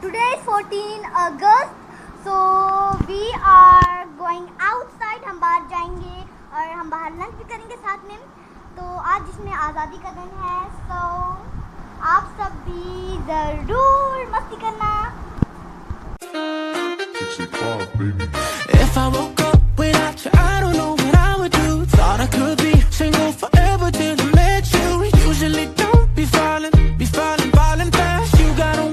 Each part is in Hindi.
today is 14 August, so we are going outside. हम बाहर जाएंगे और हम बाहर लंच भी करेंगे साथ में। तो आज इसमें आज़ादी का दिन है, so आप सब भी ज़रूर मस्ती करना। If I woke up without you, I don't know what I would do. Thought I could be single forever till I met you. Usually don't be falling fast. You got away.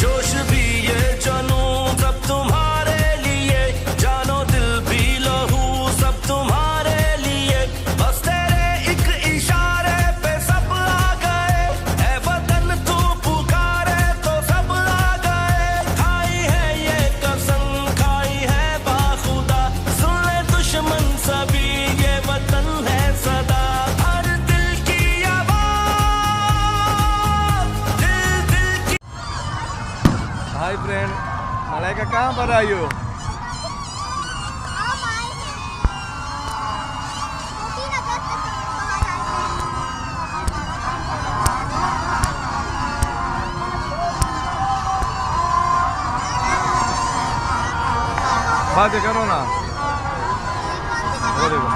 जोश भी ये जानू सब तुम्हारे लिए, जानो दिल भी लहू सब तुम्हारे लिए। बस तेरे एक इशारे पे सब आ गए, ऐ वतन तू पुकारे तो सब आ गए। खाई है ये कसम, खाई है बाखुदा, सुन ले दुश्मन सभी, ये वतन है सदा। हर दिल की आवाज़, दिल की। हाय फ्रेंड, मलाइका कहाँ पर आई हो? हम आए हैं 14 अगस्त तक बाहर आए हैं। बातें करो ना। वो देखो।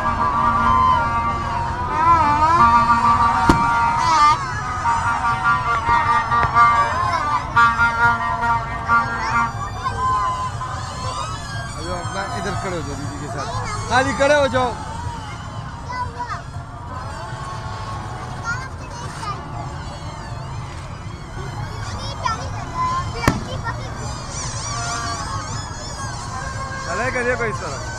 अभी अपना इधर खड़े हो जाओ दीदी के साथ। हाँ जी, खड़े हो जाओ। मलाइका देखो इस तरफ।